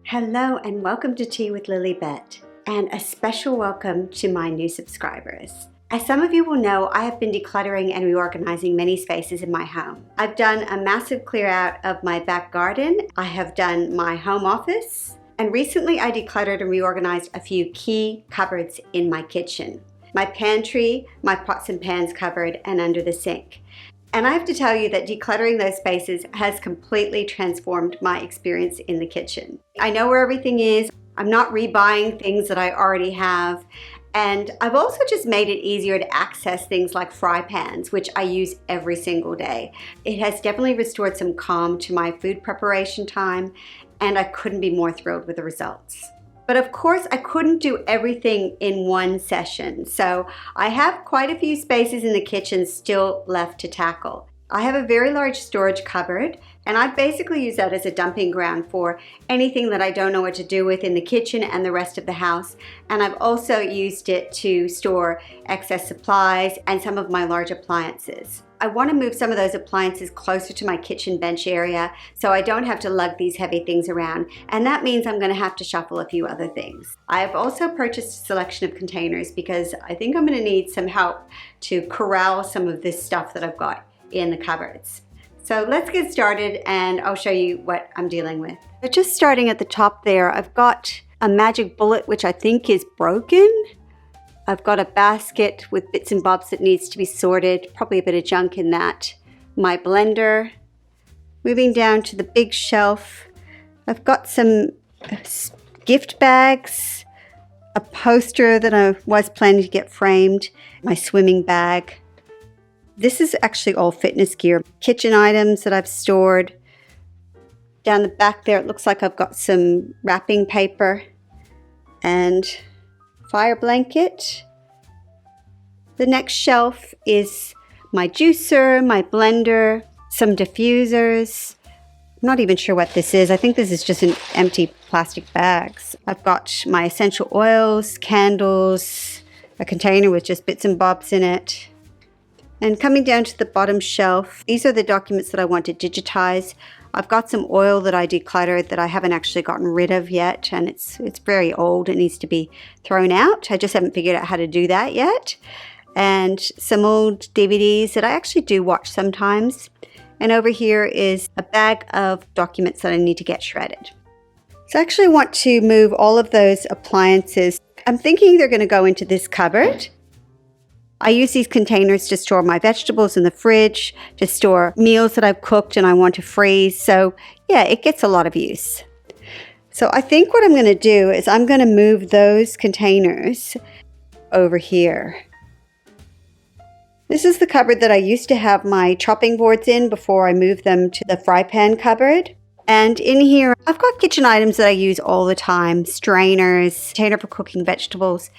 Hello and welcome to Tea with Lilybet, and a special welcome to my new subscribers. As some of you will know, I have been decluttering and reorganizing many spaces in my home. I've done a massive clear out of my back garden, I have done my home office, and recently I decluttered and reorganized a few key cupboards in my kitchen. My pantry, my pots and pans cupboard, and under the sink. And I have to tell you that decluttering those spaces has completely transformed my experience in the kitchen. I know where everything is. I'm not rebuying things that I already have. And I've also just made it easier to access things like fry pans, which I use every single day. It has definitely restored some calm to my food preparation time, and I couldn't be more thrilled with the results. But of course, I couldn't do everything in one session, so I have quite a few spaces in the kitchen still left to tackle. I have a very large storage cupboard, and I basically use that as a dumping ground for anything that I don't know what to do with in the kitchen and the rest of the house. And I've also used it to store excess supplies and some of my large appliances. I want to move some of those appliances closer to my kitchen bench area so I don't have to lug these heavy things around, and that means I'm going to have to shuffle a few other things. I have also purchased a selection of containers because I think I'm going to need some help to corral some of this stuff that I've got in the cupboards. So let's get started and I'll show you what I'm dealing with. But just starting at the top there, I've got a magic bullet which I think is broken. I've got a basket with bits and bobs that needs to be sorted, probably a bit of junk in that. My blender. Moving down to the big shelf, I've got some gift bags, a poster that I was planning to get framed, my swimming bag. This is actually all fitness gear, kitchen items that I've stored. Down the back there, it looks like I've got some wrapping paper and fire blanket. The next shelf is my juicer, my blender, some diffusers. I'm not even sure what this is. I think this is just an empty plastic bags. I've got my essential oils, candles, a container with just bits and bobs in it. And coming down to the bottom shelf, these are the documents that I want to digitize. I've got some oil that I decluttered that I haven't actually gotten rid of yet, and it's very old. It needs to be thrown out. I just haven't figured out how to do that yet. And some old DVDs that I actually do watch sometimes. And over here is a bag of documents that I need to get shredded. So I actually want to move all of those appliances. I'm thinking they're going to go into this cupboard. I use these containers to store my vegetables in the fridge, to store meals that I've cooked and I want to freeze. So yeah, it gets a lot of use. So I think what I'm going to do is I'm going to move those containers over here. This is the cupboard that I used to have my chopping boards in before I moved them to the fry pan cupboard. And in here, I've got kitchen items that I use all the time. Strainers, container for cooking vegetables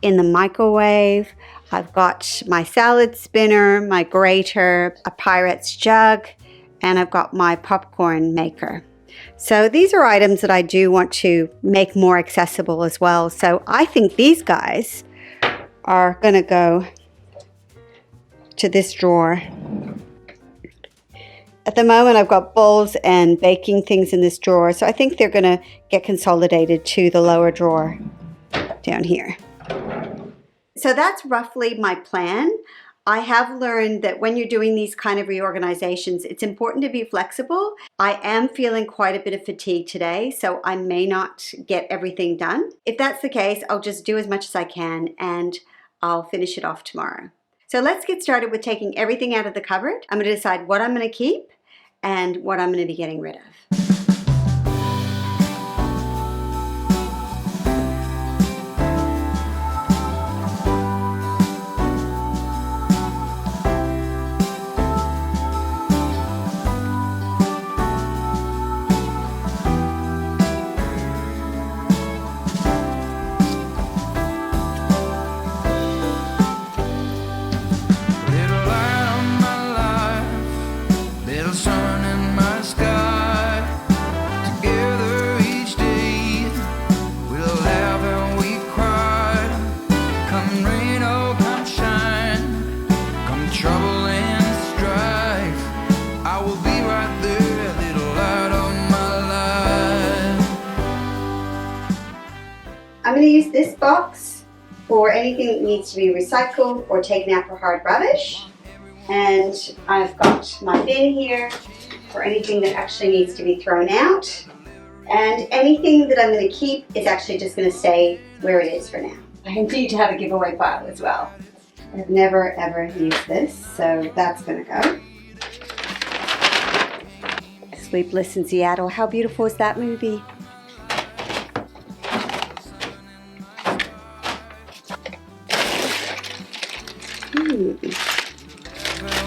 in the microwave. I've got my salad spinner, my grater, a Pyrex jug, and I've got my popcorn maker. So these are items that I do want to make more accessible as well. So I think these guys are going to go to this drawer. At the moment, I've got bowls and baking things in this drawer, so I think they're going to get consolidated to the lower drawer down here. So that's roughly my plan. I have learned that when you're doing these kind of reorganizations, it's important to be flexible. I am feeling quite a bit of fatigue today, so I may not get everything done. If that's the case, I'll just do as much as I can and I'll finish it off tomorrow. So let's get started with taking everything out of the cupboard. I'm going to decide what I'm going to keep and what I'm going to be getting rid of. Little light on my life, little sun in my sky. I'm going to use this box for anything that needs to be recycled or taken out for hard rubbish. And I've got my bin here for anything that actually needs to be thrown out. And anything that I'm going to keep is actually just going to stay where it is for now. I need to have a giveaway pile as well. I've never ever used this, so that's going to go. Sleepless in Seattle. How beautiful is that movie?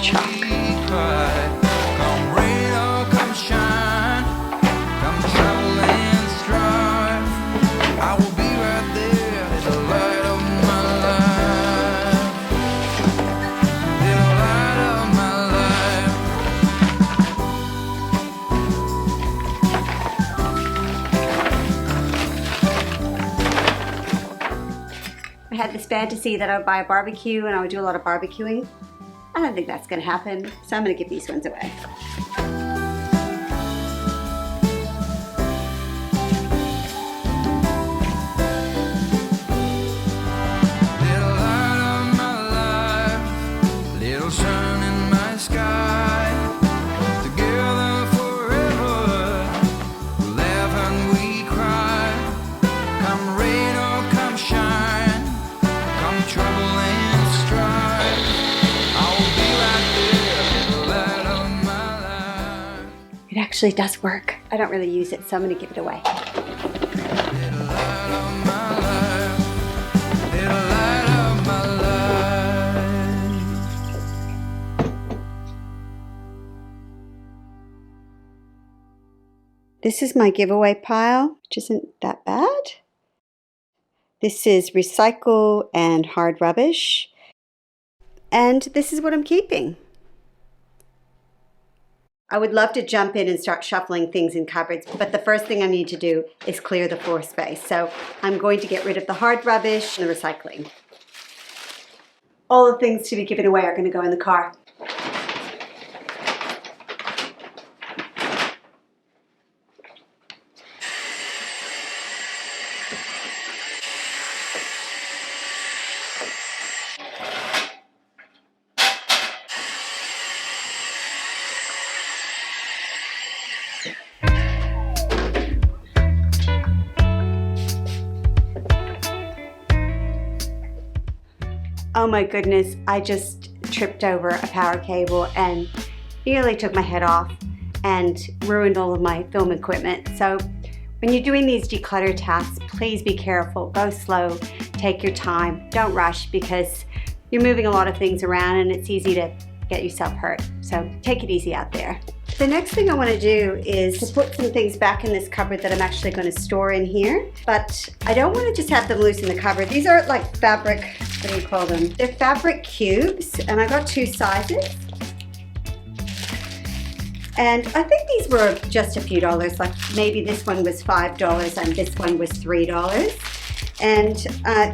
Chalk. I had this fantasy that I would buy a barbecue and I would do a lot of barbecuing. I don't think that's going to happen, so I'm going to give these ones away. Little light of my life, little sun in my sky, together forever, we laugh and we cry, come rain or come shine, come trouble and strife. It actually does work. I don't really use it, so I'm going to give it away. This is my giveaway pile, which isn't that bad. This is recycle and hard rubbish. And this is what I'm keeping. I would love to jump in and start shuffling things in cupboards, but the first thing I need to do is clear the floor space. So I'm going to get rid of the hard rubbish and the recycling. All the things to be given away are going to go in the car. Oh my goodness, I just tripped over a power cable and nearly took my head off and ruined all of my film equipment. So when you're doing these declutter tasks, please be careful, go slow, take your time, don't rush because you're moving a lot of things around and it's easy to get yourself hurt. So take it easy out there. The next thing I want to do is to put some things back in this cupboard that I'm actually going to store in here, but I don't want to just have them loose in the cupboard. These are like fabric, what do you call them? They're fabric cubes, and I got two sizes. And I think these were just a few dollars, like maybe this one was $5 and this one was $3. And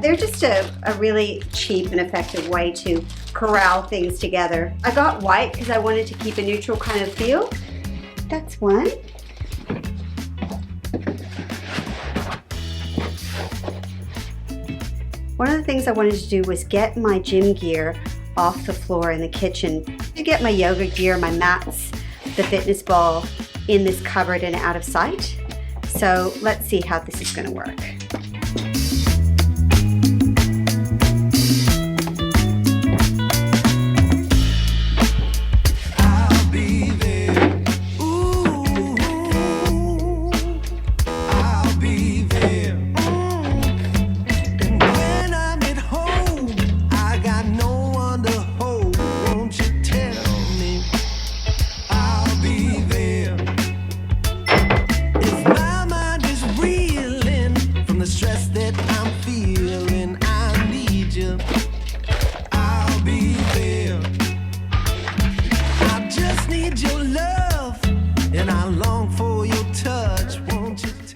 they're just a really cheap and effective way to corral things together. I got white because I wanted to keep a neutral kind of feel. That's one. One of the things I wanted to do was get my gym gear off the floor in the kitchen. To get my yoga gear, my mats, the fitness ball in this cupboard and out of sight. So let's see how this is going to work.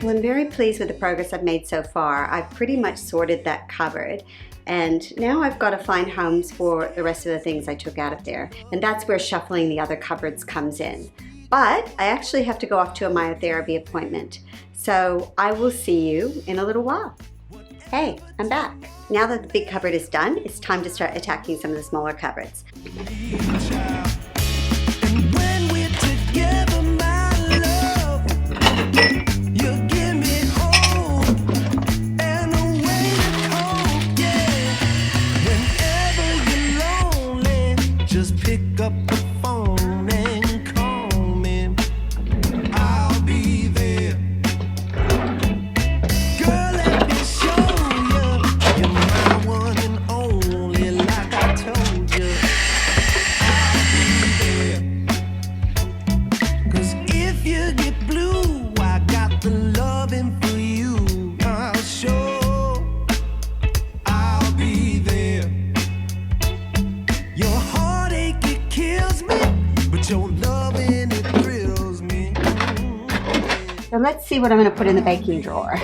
Well, I'm very pleased with the progress I've made so far. I've pretty much sorted that cupboard, and now I've got to find homes for the rest of the things I took out of there. And that's where shuffling the other cupboards comes in. But I actually have to go off to a myotherapy appointment. So I will see you in a little while. Hey, I'm back. Now that the big cupboard is done, it's time to start attacking some of the smaller cupboards. So let's see what I'm going to put in the baking drawer.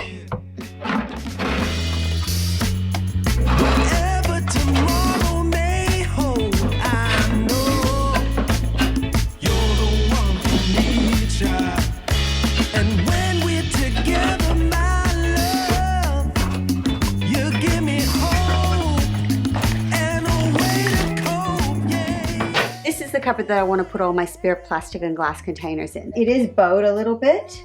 This is the cupboard that I want to put all my spare plastic and glass containers in. It is bowed a little bit,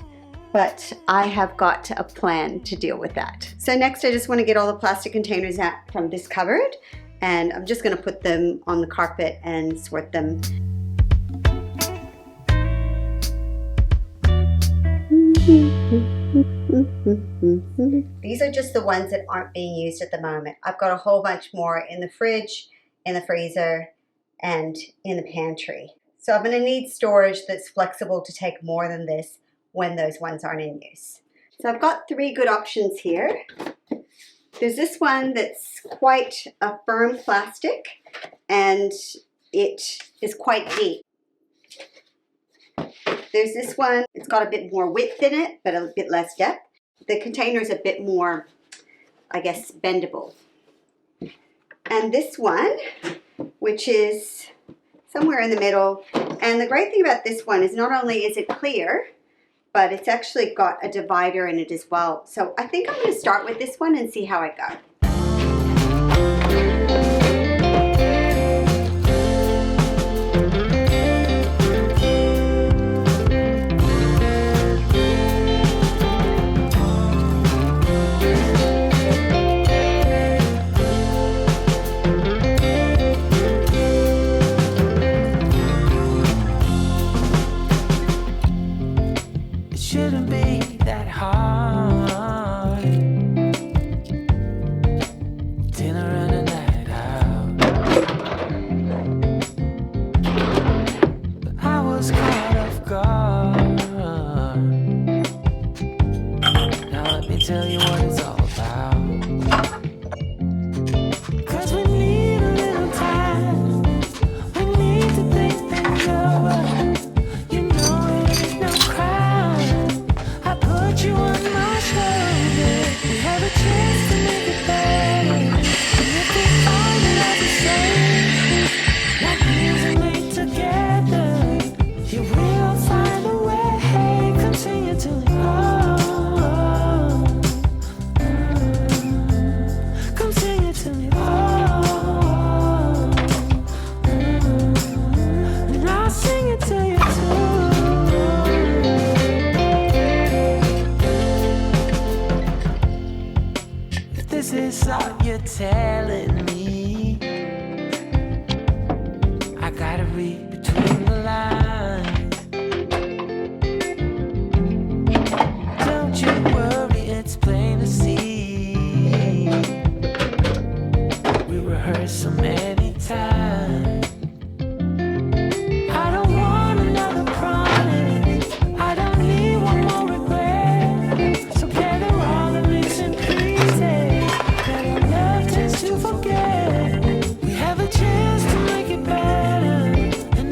but I have got a plan to deal with that. So next I just want to get all the plastic containers out from this cupboard, and I'm just going to put them on the carpet and sort them. These are just the ones that aren't being used at the moment. I've got a whole bunch more in the fridge, in the freezer, and in the pantry. So I'm going to need storage that's flexible to take more than this when those ones aren't in use. So I've got three good options here. There's this one that's quite a firm plastic and it is quite deep. There's this one, it's got a bit more width in it, but a bit less depth. The container is a bit more, I guess, bendable. And this one, which is somewhere in the middle. And the great thing about this one is not only is it clear, but it's actually got a divider in it as well. So I think I'm going to start with this one and see how I go. Shouldn't be that hard. Dinner and a night out. But I was caught off guard. Now let me tell you what it's all about. 'Cause we need a little time. We need to think things over. You know it ain't no crime. Put you on my shoulder. We have a chance to make it better. And if we find it all the same, like music made together, you will find a way. Come sing it to me. Oh, come sing it to me. Oh, and I'll sing it to you too. This is all you're telling me. I gotta read between the lines. Don't you worry, it's plain to see. We rehearsed so many times. I don't want another promise. I don't need one more regret. So gather all the bits and pieces that our love tends to forget. We have a chance to make it better, and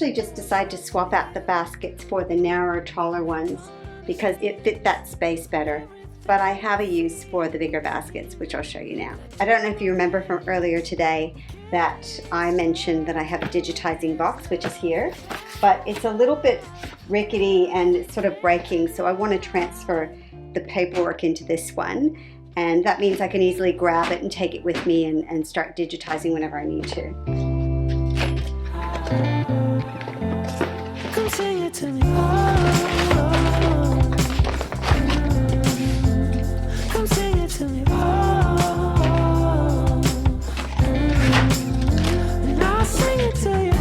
actually just decided to swap out the baskets for the narrower, taller ones because it fit that space better. But I have a use for the bigger baskets, which I'll show you now. I don't know if you remember from earlier today that I mentioned that I have a digitizing box, which is here, but it's a little bit rickety and it's sort of breaking, so I want to transfer the paperwork into this one, and that means I can easily grab it and take it with me and start digitizing whenever I need to. Come sing it to me. Oh, come sing it to me. Oh, and I'll sing it to you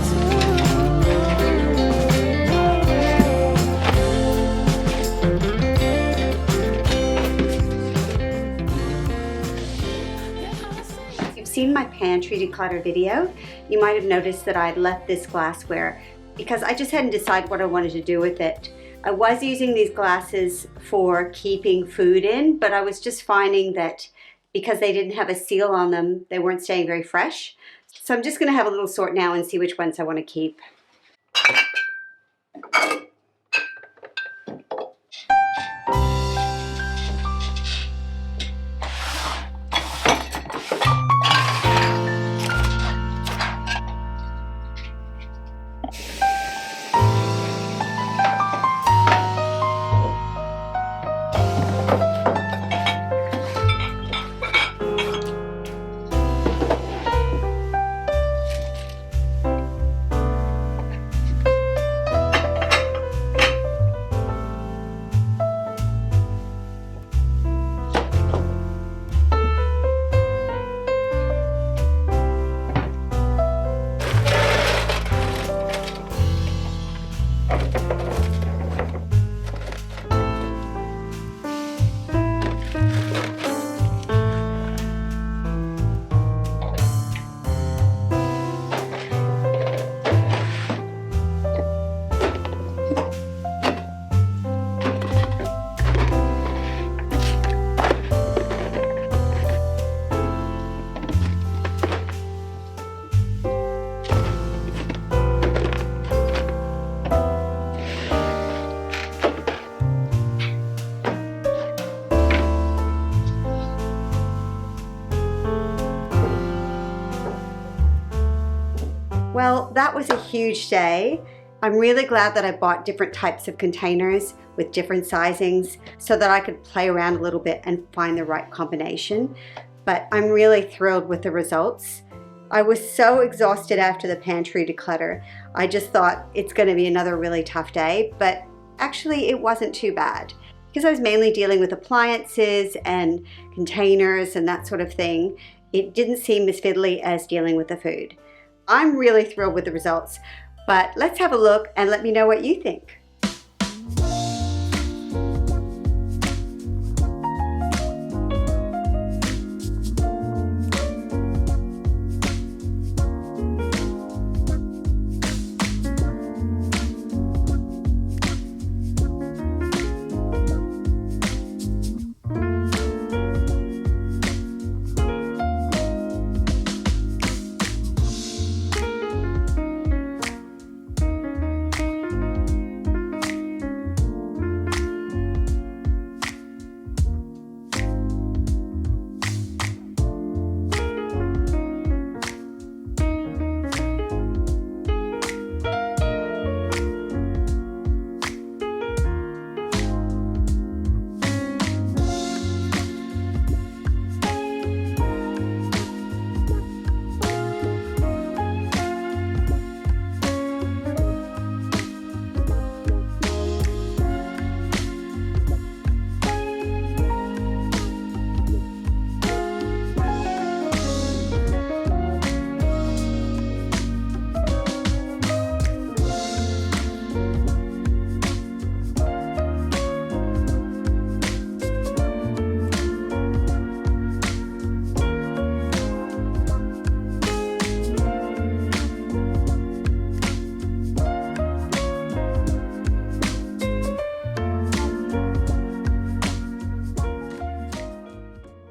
If you've seen my pantry declutter video, you might have noticed that I'd left this glassware because I just hadn't decided what I wanted to do with it. I was using these glasses for keeping food in, but I was just finding that because they didn't have a seal on them, they weren't staying very fresh. So I'm just going to have a little sort now and see which ones I want to keep. Well, that was a huge day. I'm really glad that I bought different types of containers with different sizings so that I could play around a little bit and find the right combination. But I'm really thrilled with the results. I was so exhausted after the pantry declutter. I just thought it's going to be another really tough day, but actually it wasn't too bad because I was mainly dealing with appliances and containers and that sort of thing. It didn't seem as fiddly as dealing with the food. I'm really thrilled with the results, but let's have a look and let me know what you think.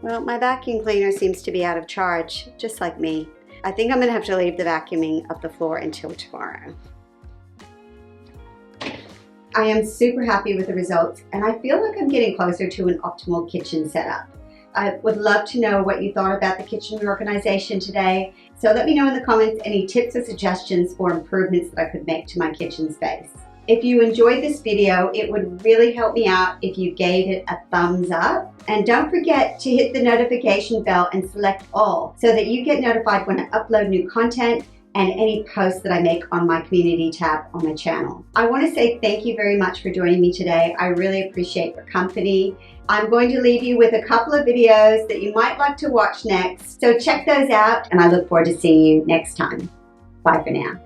Well, my vacuum cleaner seems to be out of charge, just like me. I think I'm gonna have to leave the vacuuming of the floor until tomorrow. I am super happy with the results, and I feel like I'm getting closer to an optimal kitchen setup. I would love to know what you thought about the kitchen reorganization today, so let me know in the comments any tips or suggestions for improvements that I could make to my kitchen space. If you enjoyed this video, it would really help me out if you gave it a thumbs up. And don't forget to hit the notification bell and select all so that you get notified when I upload new content and any posts that I make on my community tab on my channel. I want to say thank you very much for joining me today. I really appreciate your company. I'm going to leave you with a couple of videos that you might like to watch next, so check those out, and I look forward to seeing you next time. Bye for now.